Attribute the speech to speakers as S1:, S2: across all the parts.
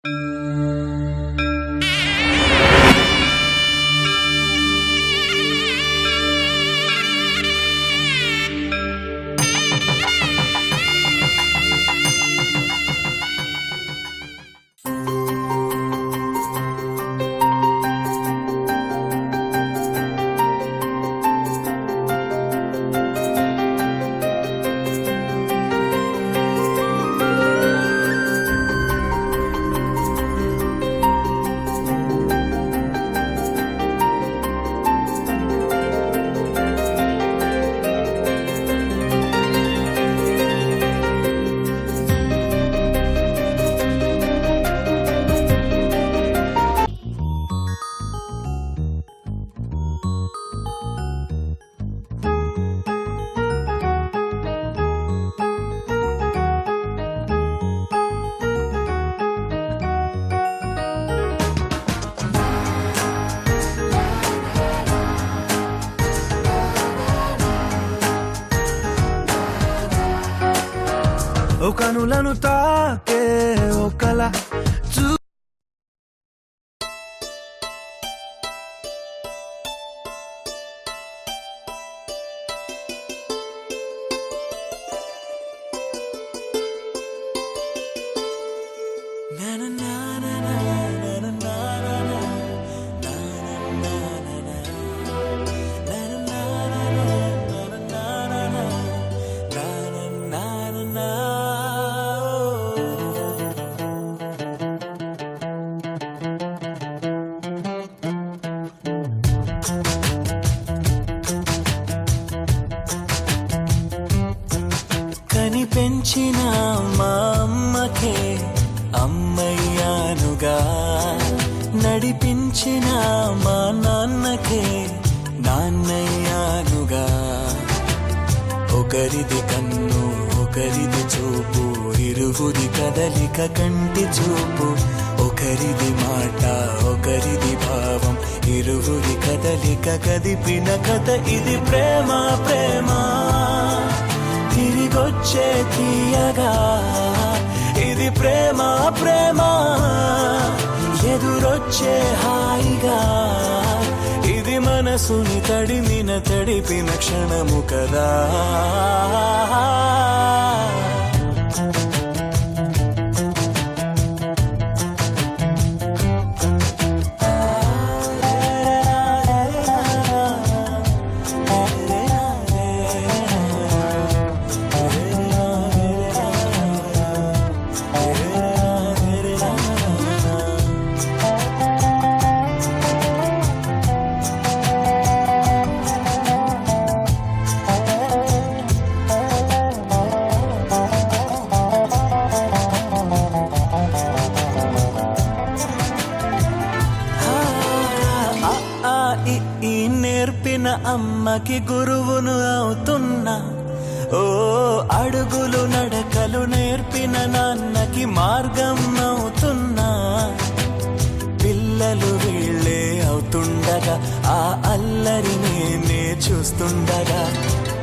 S1: ఓ కనులను తాకే ఓ కల పెంచిన మా అమ్మకే అమ్మయ్యానుగా, నడిపించిన మా నాన్నకే నాన్నయ్యానుగా. ఒకరిది కన్ను ఒకరిది చూపు, ఇరువురి కదలిక కంటి చూపు. ఒకరిది మాట ఒకరిది భావం, ఇరువురి కదలిక కదిపిన కథ ఇది ప్రేమ. ప్రేమ తిరిగొచ్చే తీయగా ఇది ప్రేమ. ప్రేమ ఎదురొచ్చే హాయిగా ఇది మనసుని తడిపిన క్షణము కదా. నేర్పిన అమ్మకి గురువును అవుతున్నా, ఓ అడుగులు నడకలు నేర్పిన నాన్నకి మార్గం అవుతున్నా. పిల్లలు వీళ్ళే అవుతుండగా ఆ అల్లరి నేనే చూస్తుండగా,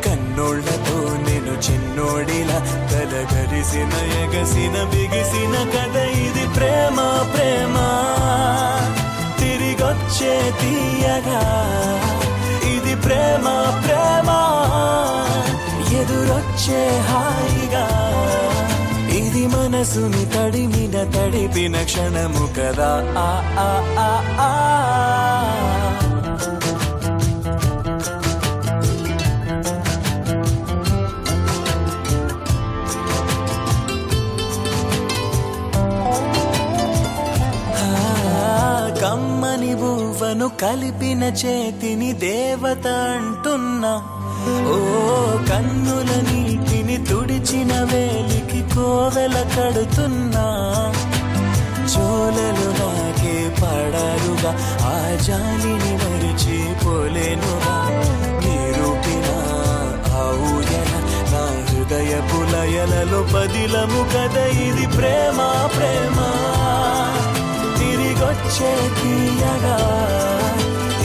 S1: కన్నోళ్లతో నేను చిన్నోడిలా కలగరిసిన ఎగసిన బిగిసిన కథ ఇది ప్రేమ. ప్రేమ తిరిగొచ్చే తీయగా ఇది ప్రేమ. ప్రేమ ఎదురొచ్చే హాయిగా ఇది మనసుని తడిపిన క్షణము కదా. ఆ ఆ ఆ ఆ కమ్మని బువ్వను కలిపిన చేతిని దేవత అంటున్నా, ఓ కన్నుల నీటిని తుడిచిన వేలికి కోవెల కడుతున్నా. చోలలు నాకే పడారుగా ఆ జాలిని మరిచిపోలేనుగా. నీరూపిన ఆ ఊయల నా హృదయపు లయలలో పదిలము కదా ఇది ప్రేమ. ప్రేమ తిరిగొచ్చే తీయగా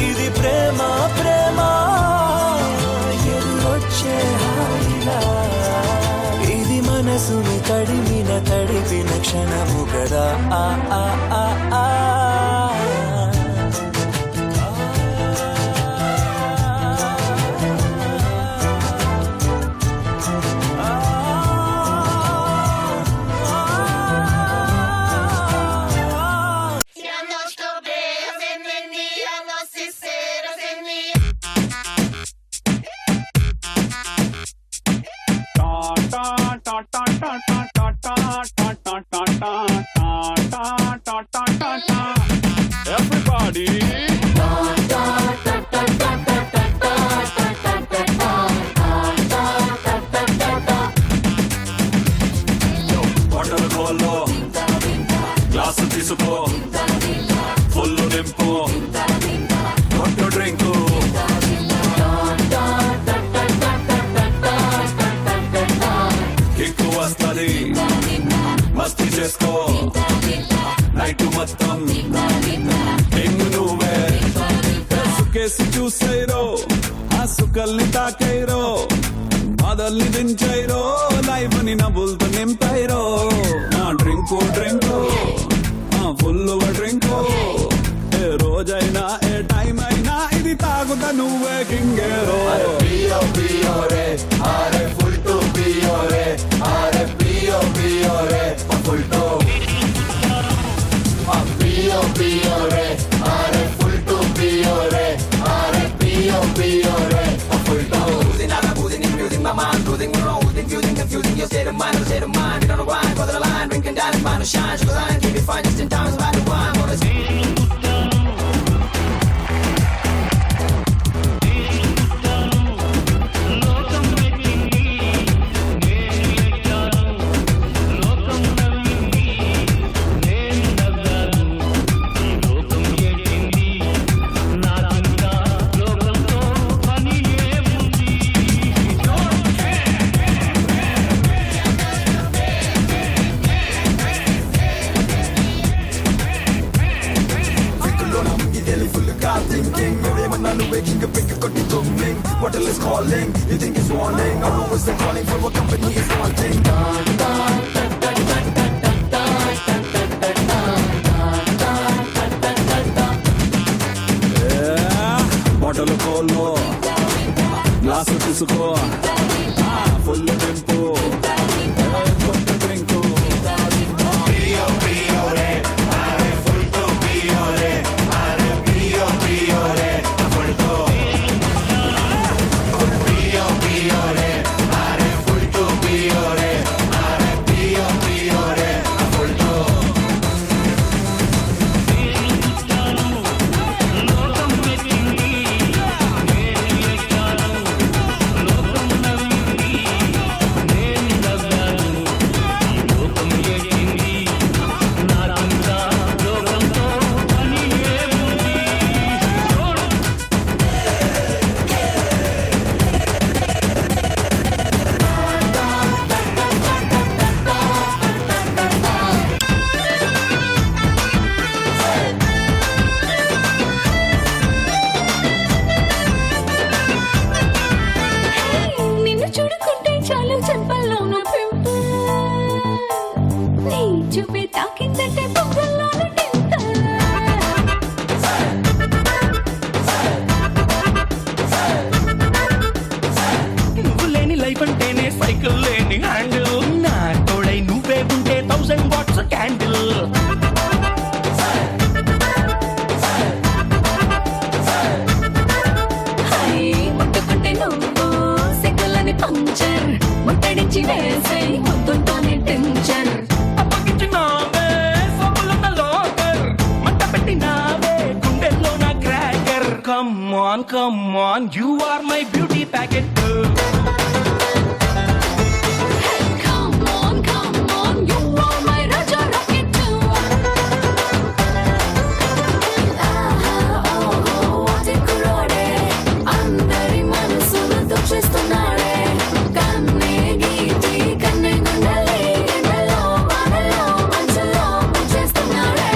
S1: ఇది ప్రేమ. ప్రేమ ఎదురొచ్చే హాయిగా ఇది మనసుని తడిపిన తడిపిన క్షణము కదా ఆ ఆ ఆ ఆ
S2: Everybody.
S1: బాటల్ కోలో గ్లాసు తీసుకో ఫుల్ నింపు కొట్టు డ్రింకు కిక్కు వస్తది మస్తీ చేసుకో నైట్ మొత్తం ఎంగు నువ్వే సుకేసి చూసేరో ఆ సుకల్ని తాకైరో బాధల్ని దించైరో లైఫ్ ని నవ్వులతో నింపైరో ఆ డ్రింకు డ్రింకు ఫుల్ డ్రింకు ఏ రోజైనా ఏ టైం అయినా ఇది తాగుతా నువ్వే కింగేరో
S3: Pio, pio, re, are full to pio, re, are pio, pio, re, full to. Pio, pio, re, are full to pio, re, are pio, pio, re, full to. Losing out, losing, infusing my mind, losing my wrong, infusing, confusing your state of mind, your state of mind. Get on the grind, for the line, drinking down and find a shine, sugar line, keep it fine, just in time, about the wine, for the thinking, everyone on the waking up, pick a cut it tumbling. Bottle is calling, you think it's warning. Our room is calling for what company is wanting.
S1: Bottle కోలో glass తీసుకో full నింపు కొట్టు drink
S3: Pio, pio, re, are full to pio, re, are pio, pio, re, full to. Pio, pio, re, are full to pio, re, are pio, pio, re, full to.
S4: నిన్ను చూడుకుంటే చాలు చెంపల్లో నా pimple నీ చూపే తాకిందంటే పొగల్లోన టింపుల్
S5: నువ్వు లేని life అంటేనే cycle లేని handle నా తోడై నువ్వే ఉంటే 1000 వాట్స్ క్యాండిల్
S4: హై ముట్టుకుంటే నువ్వు సిగ్గులని పంచర్ ముట్టడించి వేసే ముద్దుంటోనే టెన్షన్
S5: అప్పగించినావే సబ్బులున్న లోకర్ మంట పెట్టినావే గుండెల్లో నా cracker come on you are my beauty packet
S4: Come on, you are my Raja Rocket too. What a kurode, andari manasulu dochestunnade. Kanne geeti, kanne gundale, endalo, vanalo, manchalo, munchestunnade.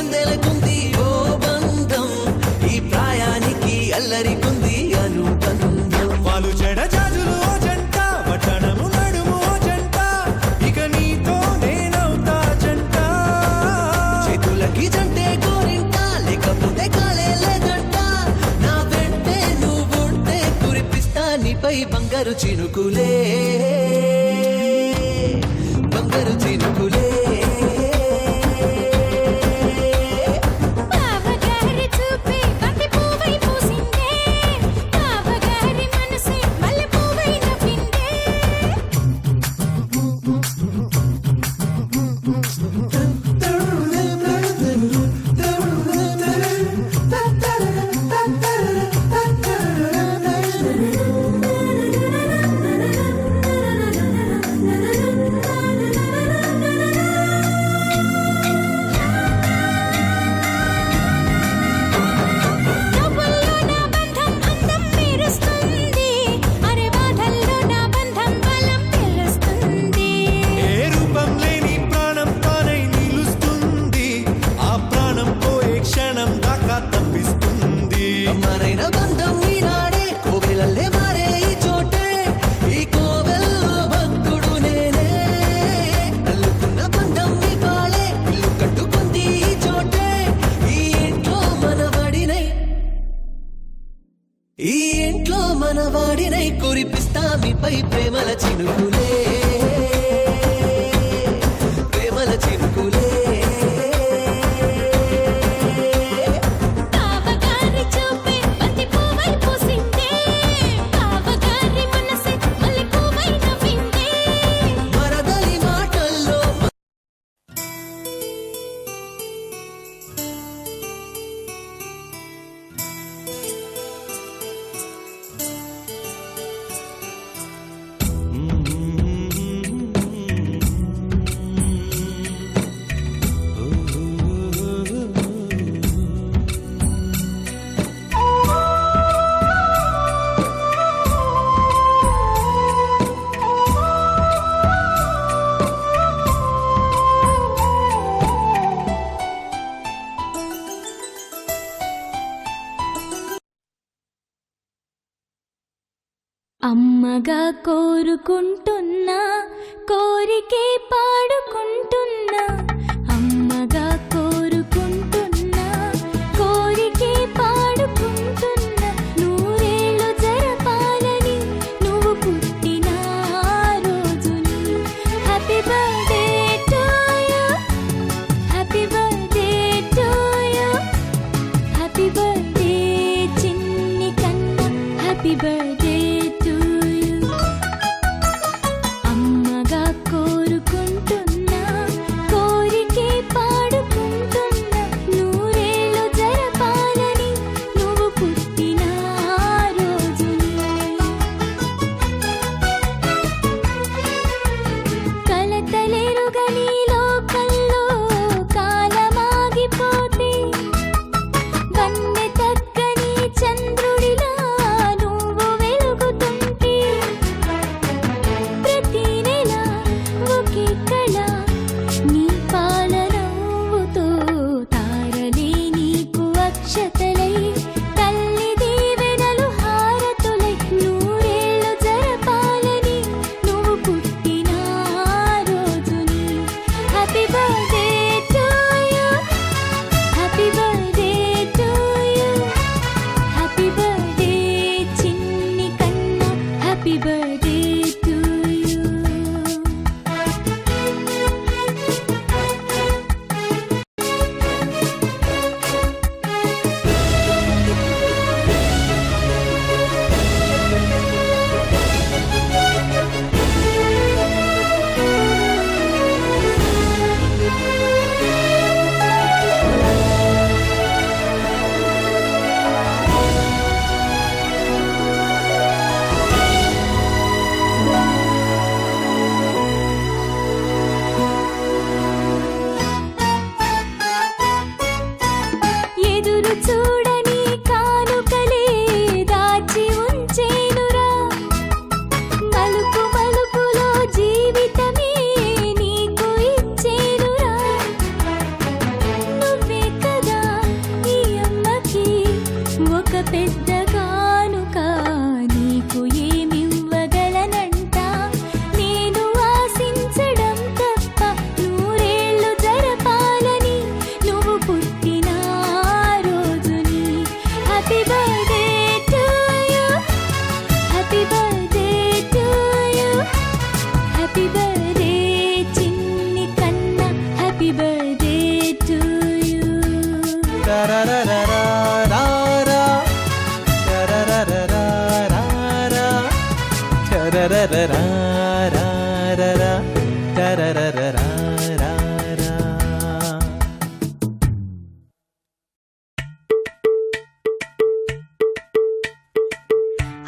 S1: అందెలకుంది ఓ బంధం, ఈ ప్రాయానికి అల్లరికుంది అనుబంధం. వాళ్ళు చెడ జాజులు ఓ జంట, పట్టణము నడుము ఓ జంట, ఇక నీతో నేనవుతా జంట. చేతులకి జంటే కోరింట, లేకపోతే కాలే లేదంట. నా వెంటే నువ్వుంటే కురిపిస్తా నీపై బంగారు చినుకులే, బంగారు చినుకులే.
S4: బావగారి చూపే బంతి పువ్వై పూసిందే, బావగారి మనసే మల్లె పువ్వై నవ్విందే. నవ్వుల్లో నా బంధం అందం మెరుస్తుంది, అరే బాధల్లో నా బంధం బలం తెలుస్తుంది.
S1: ఏ రూపం లేని ప్రాణం తానై నిలుస్తుంది, ఆ ప్రాణం పోయే క్షణం దాకా తప్పిస్తుంది. మరైన బంధం ఈనాడే కోవెలల్లే మారే ఈ చోటే, ఈ కోవెల్లో భక్తుడు నేనే. నల్లుకున్న బంధం ఈ పాలే, ఇల్లు కట్టుకుంది ఈ చోటే, ఈ ఇంట్లో మనవాడినై, ఈ ఇంట్లో మనవాడినై కురిపిస్తా మీపై ప్రేమల చినుకులే, ప్రేమల చినుకులే.
S4: బావగారి చూపే బంతి పువ్వై పూసిందే, బావగారి మనసే మల్లె పువ్వై నవ్విందే.
S1: మరదలి మాటల్లో
S4: అమ్మగా కోరుకుంటున్నా, కోరికే పాడుకుంటున్నా. అమ్మగా కోరుకుంటున్నా, కోరికే పాడుకుంటున్నా. నూరేళ్ళు జరపాలని నువ్వు పుట్టిన రోజుని. Happy birthday to you, happy birthday to you, happy birthday చిన్ని కన్నా, హ్యాపీ బర్త్డే టు యు. అమ్మగా కోరుకుంటున్నా, కోరికే పాడుకుంటున్నా. నూరేళ్ళు జరపాలని నువ్వు పుట్టిన రోజుని. కలతలేరుగని లోకంలో కాలమాగిపోతే, వన్నె తగ్గని చంద్రుడిలా నువ్వు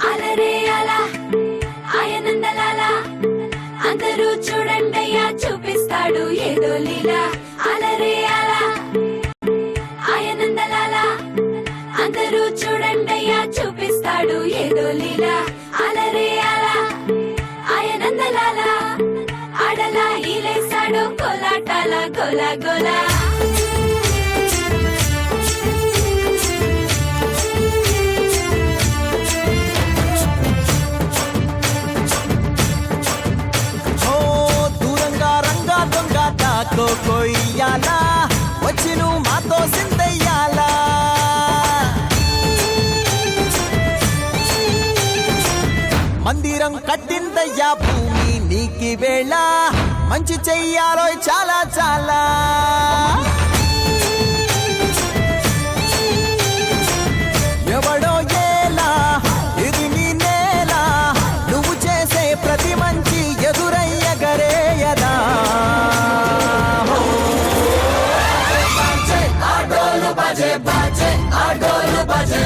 S4: అలరే అలా ఆయనందలాల అందరూ చూడండయ్యా చూపిస్తాడు ఏదో లీలా అలరే అలా ఆయనందలాల అందరూ చూడండయ్యా చూపిస్తాడు ఏదో లీలా అలరే అలా ఆయనందలాల ఆడలా ఈలేసాడు కోలాటాల గోలా గోలా
S1: దూరంగా రంగా దొంగ దాకో కొయ్యాలా వచ్చి నువ్వు మాతో సిందయ్యాలా మందిరం కట్టిందయ్యా భూమి నీకి వేళ మంచి చెయ్యాలో చాలా చాలా ఎవడో ఏలా ఇది నీ నేల నువ్వు చేసే ప్రతి మంచి ఎదురయ్యగరేయదా ఆడోలు బజే బాజే ఆడోలు బజే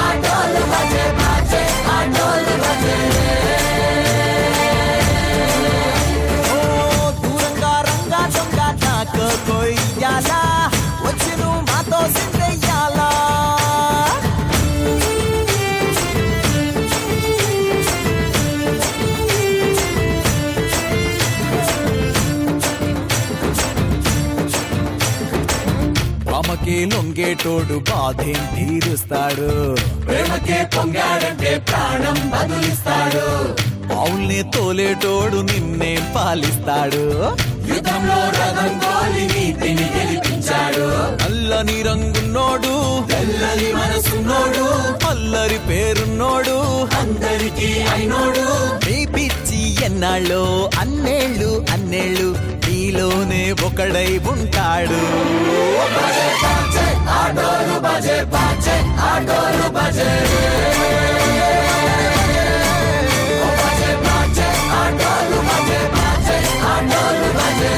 S1: ఆడోలు బజే బాజే ఆడోలు బజే దూరంగా రంగా దొంగ దాకా కొయ్యాలా వచ్చి నువ్వు మాతో సిందయ్యాలా ప్రేమకే లొంగేటోడు బాధేం తీరుస్తాడు ప్రేమకే పొంగాడంటే ప్రాణం బదులిస్తాడు పావుల్ని తోలేటోడు నిన్నే పాలిస్తాడు యుద్ధంలో రథం తోలి నీతిని గెలిపించాడు అల్లని రంగున్నోడు తెల్లని మనసున్నోడు అల్లరి పేరున్నోడు అందరికీ అయినోడు మీ పిచ్చి ఎన్నాళ్ళు అన్నేళ్ళు అన్నేళ్ళు నీలోనే ఒకడై ఉంటాడు ఆడోలు బజే బాజే ఆడోలు బజే ఆడోలు బజే బాజే ఆడోలు బజే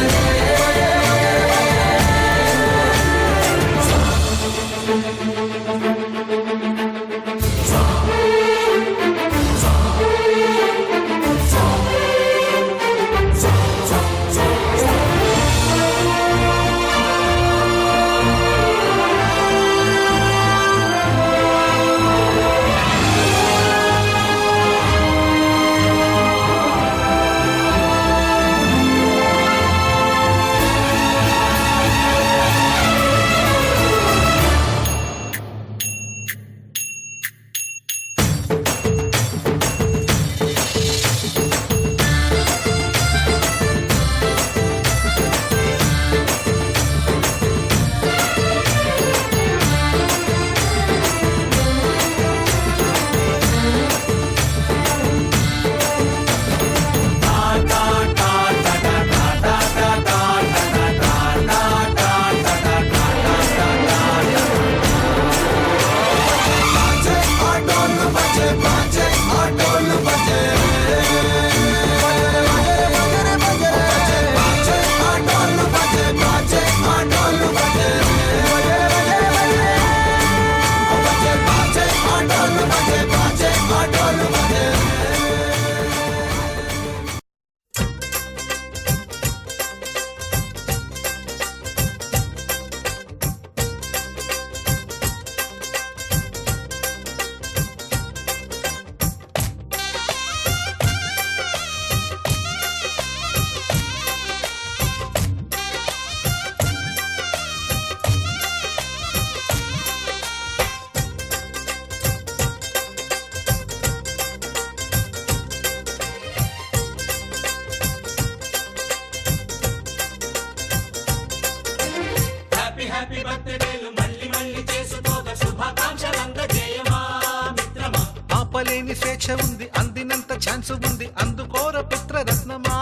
S6: ఆపలేని స్వేచ్ఛ ఉంది అందినంత ఛాన్స్ ఉంది అందుకోర పుత్ర రత్నమా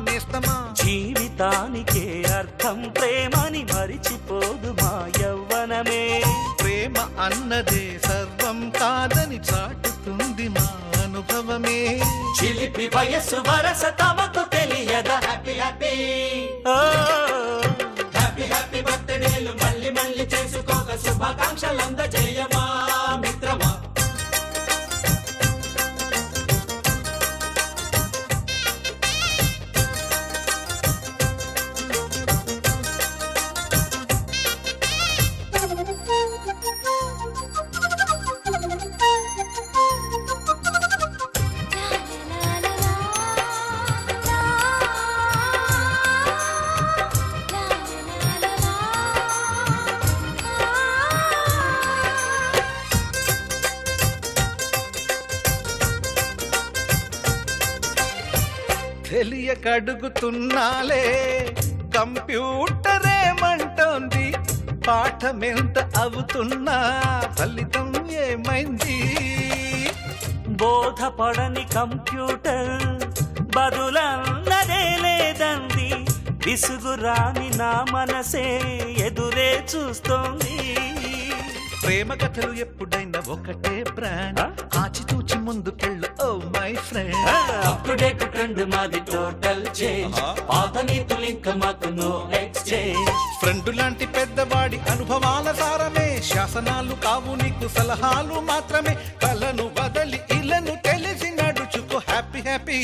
S6: నేస్తమా
S5: జీవితానికే అర్థం ప్రేమని మరిచిపోదు మా యవ్వనమే.
S6: ప్రేమ అన్నదే సర్వం కాదని చాటుతుంది మా అనుభవమే.
S5: చిలిపి వయస్సు వరస తమకు తెలియదా హ్యాపీ హ్యాపీ హ్యాపీ హ్యాపీ బర్త్డేలు మళ్ళీ మళ్ళీ చేసుకోక శుభాకాంక్షలంద జయమా మిత్రమా.
S6: తెలియకడుగుతున్నాలే కంప్యూటర్ ఏమంటోంది, పాఠమెంత అవుతున్నా ఫలితం ఏమైంది.
S5: బోధపడని కంప్యూటర్ బదులన్నదే లేదంది, విసుగురాని నా మనసే ఎదురే చూస్తోంది.
S6: ప్రేమ కథలు ఎప్పుడైనా ఒకటే బ్రాండ్, ఆచితూచి ముందుకెళ్ళు oh my friend.
S5: Up to date trend మాది టోటల్ చేంజ్, పాత నీతులు ఇంకా మాకు నో ఎక్స్చేంజ్.
S6: ఫ్రెండ్ లాంటి పెద్దవాడి అనుభవాల సారమే, శాసనాలు కావు నీకు సలహాలు మాత్రమే. కలను వదలి ఇలను తెలిసి నడుచుకో హ్యాపీ హ్యాపీ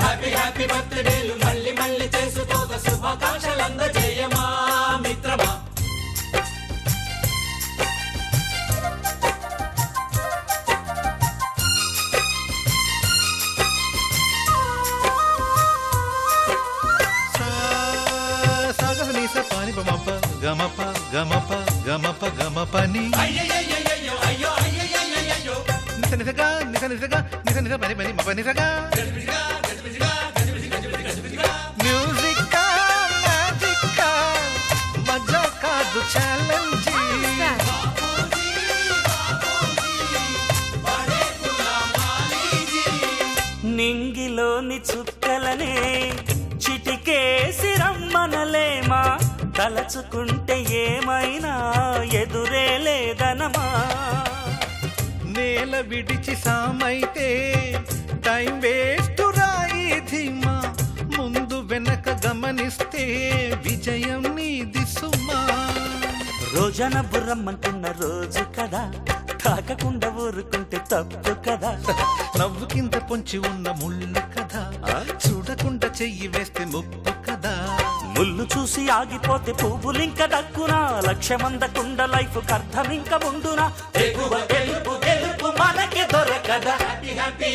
S5: హ్యాపీ హ్యాపీ బర్త్డేలు మళ్ళీ మళ్ళీ చేసుకోక శుభాకాంక్షలంద జయమా మిత్రమా.
S6: గమప గమప గమప గమపని నిస నిసగా నిస నిసగా నిస నిస పని పని మప నిసగా. మ్యూజిక్ మ్యాజిక్ మజా కాదు ఛాలెంజ్.
S5: నింగిలోని చుక్కలనే చిటికేసి రమ్మనలేమా, తలచుకుంటే ఏమైనా ఎదురే లేదనమా.
S6: నేల విడిచి సామైతే టైం వేస్ట్ రాయి ధీమా, ముందు వెనక గమనిస్తే విజయం నీది సుమా.
S5: రోజన బుర్రమ్మంటున్న రోజు కదా, తాకకుండా ఊరుకుంటే తప్పు కదా.
S6: నవ్వు కింద పొంచి ఉన్న ముళ్ళు కదా, చూడకుండా చెయ్యి వేస్తే ముప్పు కదా.
S5: ముళ్ళు చూసి ఆగిపోతే పువ్వులింక దక్కునా, లక్ష్యమందకుండ లైఫ్ అర్థం ఇంక ముందునా. ఎగువ గెలుపు గెలుపు మనకి దొరకదా హ్యాపీ హ్యాపీ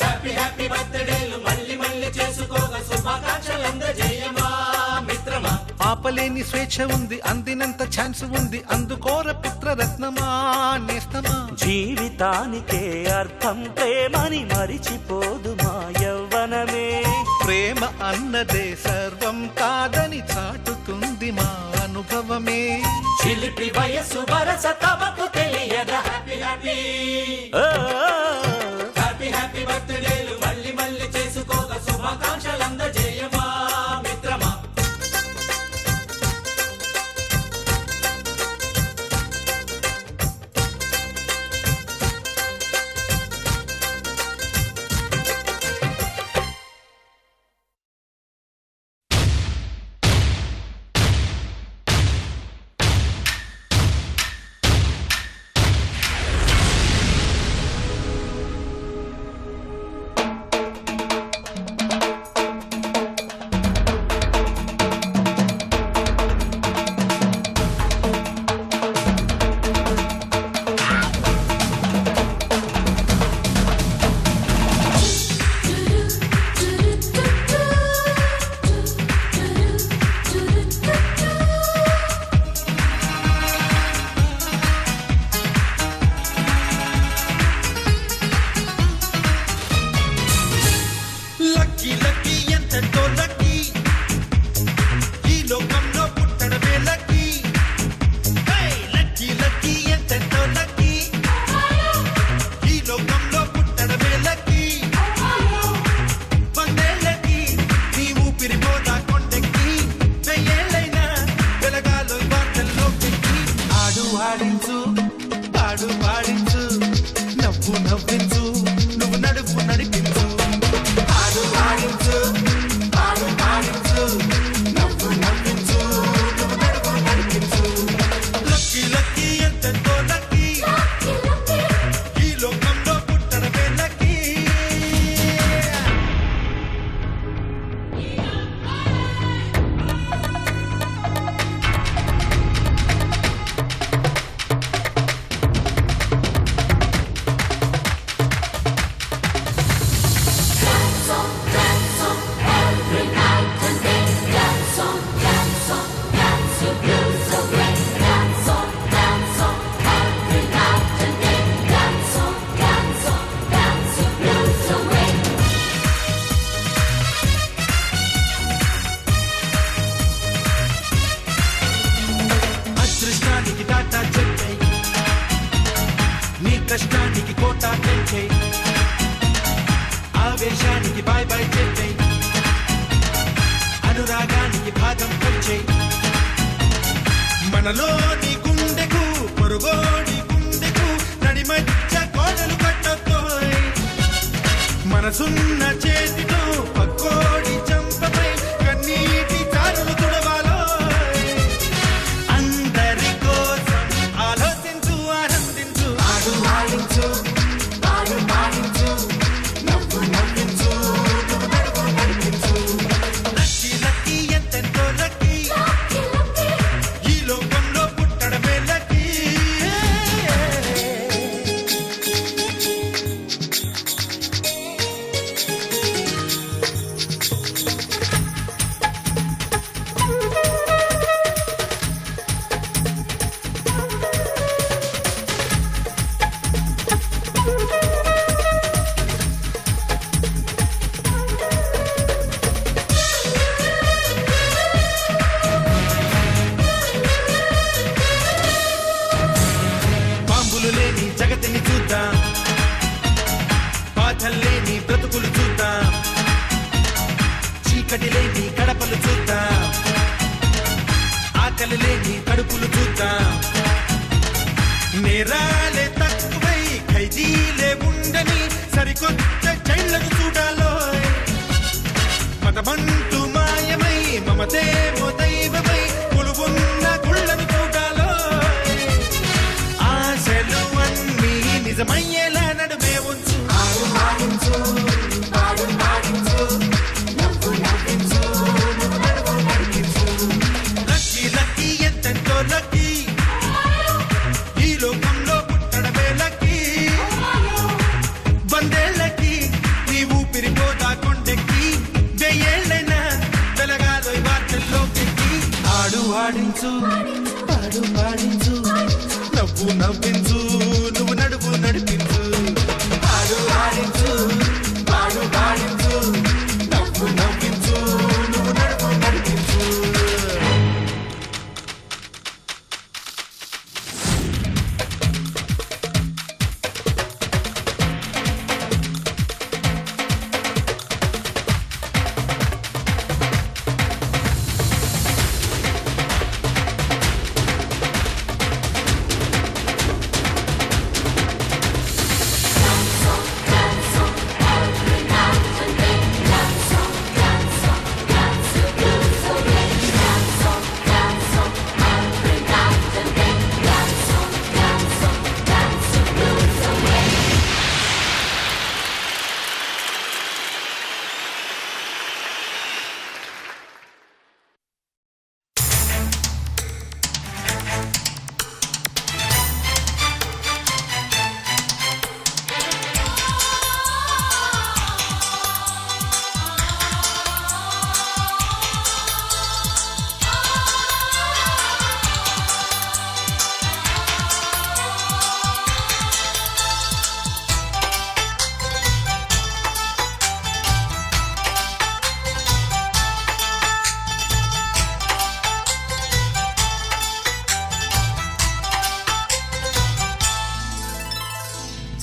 S5: హ్యాపీ హ్యాపీ బర్త్డేలు మళ్ళీ మళ్ళీ చేసుకోగా శుభాకాంక్షలంద జయమా మిత్రమా.
S6: ఆపలేని స్వేచ్ఛ ఉంది, అందినంత ఛాన్స్ ఉంది, అందుకోర పుత్రరత్నమా నేస్తమా.
S5: జీవితానికే అర్థం ప్రేమని మరిచిపోదు మా యవ్వనమే.
S6: ప్రేమ అన్నదే సర్వం కాదని చాటుతుంది మా అనుభవమే.
S5: చిలిపి వయస్సు వరస తమకు తెలియదా హ్యాపీ హ్యాపీ హ్యాపీ హ్యాపీ బర్త్డేలు మళ్ళీ మళ్ళీ చేసుకోగా శుభాకాంక్షలంద జయమా మిత్రమా.
S1: మనలోని గుండెకు పొరుగోడి గుండెకు నడిమధ్య కోడలు కట్టొద్దోయ్ మనసున్న చేతితో పక్కోడి చంపపై కన్నీటి చారులు తుడవాలోయ్ అందరి కోసం ఆలోచించు ఆనందించు ఆడు ఆడించు పాడు పాడించు నవ్వు నవ్వించు నువ్వు నడుపు నడిపించు లక్కీ లక్కీ ఎంతెంతో లక్కీ ఈ లోకంలో పుట్టడమే లక్కీ పాంబులు లేని జగతిని చూద్దాం బాధలు లేని బ్రతుకులు చూద్దాం చీకటి లేని కడపలు చూద్దాం ఆకలి లేని కడుపులు చూద్దాం నేరాలే తక్కువై ఖైదీలే ఉండని సరికొత్త జైళ్లను చూడాలోయ్ మతమంటూ మాయమై మమతేమో దైవమై కొలువున్న గుళ్ళను చూడాలోయ్ ఆశలు అన్నీ నిజమయ్యేలా నడుమే ఉంచు ఆడు ఆడించు పాడు పాడించు నవ్వు నవ్వించు నువ్వు నడుపు నడిపించు లక్కీ లక్కీ ఎంతెంతో లక్కీ ఈ లోకంలో పుట్టడమే లక్కీ వందేళ్ళకి నీ ఊపిరిపోదా కొండెక్కి వెయ్యేళ్ళైనా వెలగాలోయ్ వార్తల్లోకెక్కి ఆడు ఆడించు పాడు పాడించు నవ్వు నవ్వించు నువ్వు నడుపు నడిపించు ఆడు ఆడించు పాడు పాడించు నవ్వు నవ్వించు నువ్వు నడుపు నడిపించు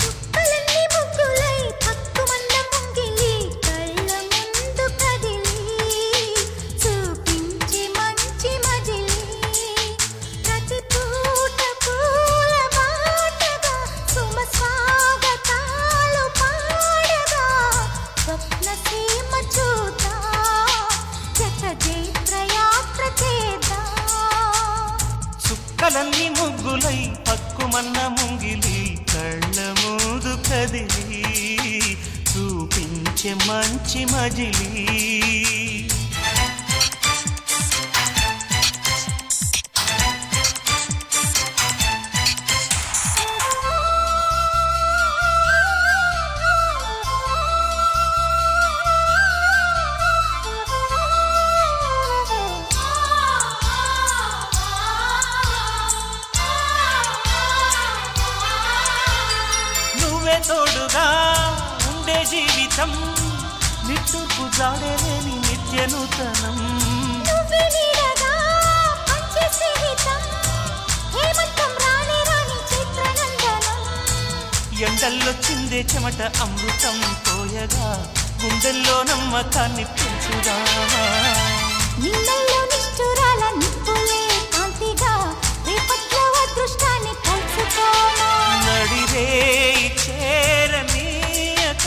S7: చుక్కలన్నీ ముగ్గులై పక్కుమన్న ముంగిలి కళ్ళ ముందు కదిలి చూపించి మంచి మజిలి ప్రతి పూట పూల బాటగా సుమ స్వాగతాలు పాడగా స్వప్న సీమ చూద్దా జత జైత్రయాత్ర చేద్దా
S5: చుక్కలన్నీ ముగ్గులై పక్కుమన్న ముంగిలి కళ్ళ ముందు కదిలి చూపించే మంచి మజిలి నువ్వే తోడుగా ఉండే జీవితం నిట్టూర్పు జాడలేని నిత్య నూతనం
S7: నువ్వే నీడగా పంచే స్నేహితం హేమంతం రాని రాని చిత్రనందనం
S5: ఎండల్లో చిందే చెమట అమృతం పోయగా గుండెల్లో నమ్మకాన్ని పెంచుదామా
S7: నిన్నల్లో నిష్ఠురాల నిప్పులే కాంతిగా
S5: చేయి చేరనీయక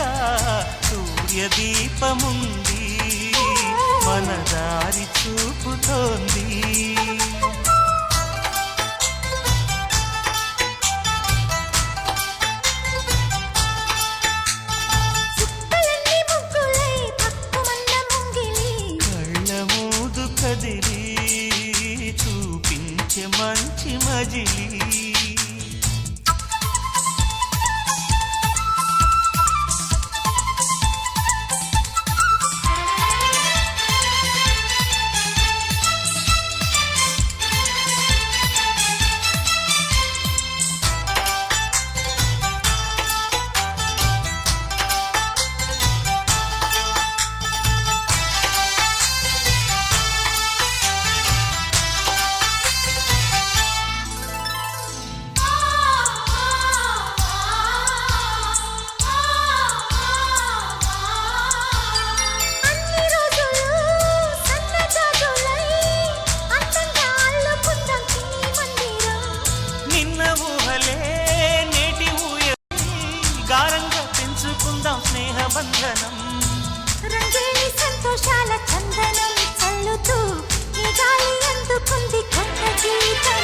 S5: సూర్యదీపముంది మన దారి చూపుతోంది.
S7: చుక్కలన్నీ ముగ్గులై పక్కుమన్న ముంగిలి
S5: కళ్ళ మూదు కదిలి చూపించే మంచి మజిలీ.
S7: అన్ని రోజులు సన్నజాజులై అందంగా అల్లుకుందాం ఈ మందిరం.
S5: నిన్న ఊహలే నేటి ఊయలి గారంగా పెంచుకుందాం స్నేహబంధనం.
S7: రంగేలి సంతోషాల చందనం చల్లుతూ ఈ గాలి అందుకుంది కొత్త గీతం.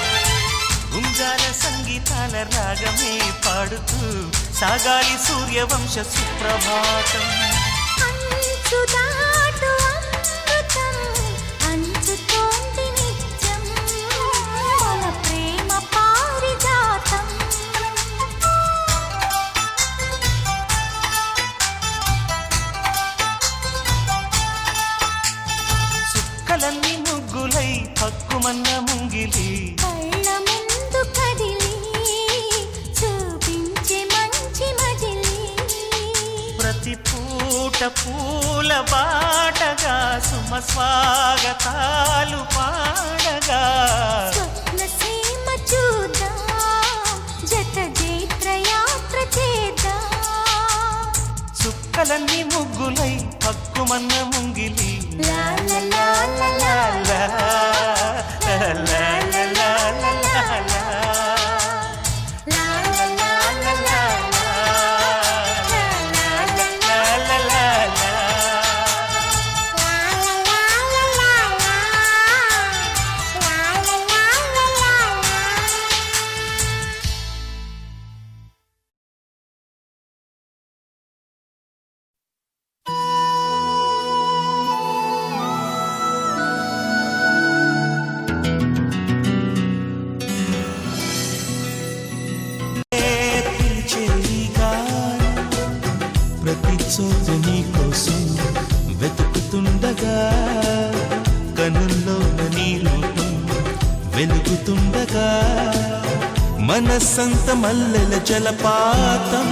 S5: గుంజాల సంగీతాల రాగమే పాడుతూ సాగాలి సూర్యవంశ సుప్రభాతం.
S7: అంచు దాటు అమృతం అంచుతోంది నిత్యం మన ప్రేమ పారిజాతం.
S5: చుక్కలన్నీ ముగ్గులై పక్కుమన్న ముంగిలి
S7: కళ్ళ ముందు కదిలి చూపించే మంచి మజిలీ.
S5: ప్రతి పూట పూల బాటగా సుమ స్వాగతాలు పాడగా
S7: స్వప్న సీమ చూద్దాం జత జైత్రయాత్ర చేద్దాం.
S5: చుక్కలన్నీ ముగ్గులై పక్కుమన్న ముంగిలి
S7: లా లా లా లా లా
S5: లా, లా, లా, లా, లా, లా, లా, లా.
S7: లా లా లా లా లా
S1: ప్రతి చోటు నీ కోసం వెతుకుతుండగా కనుల్లో నీ రూపం వెలుగుతుండగా మనసంత మల్లెల జలపాతం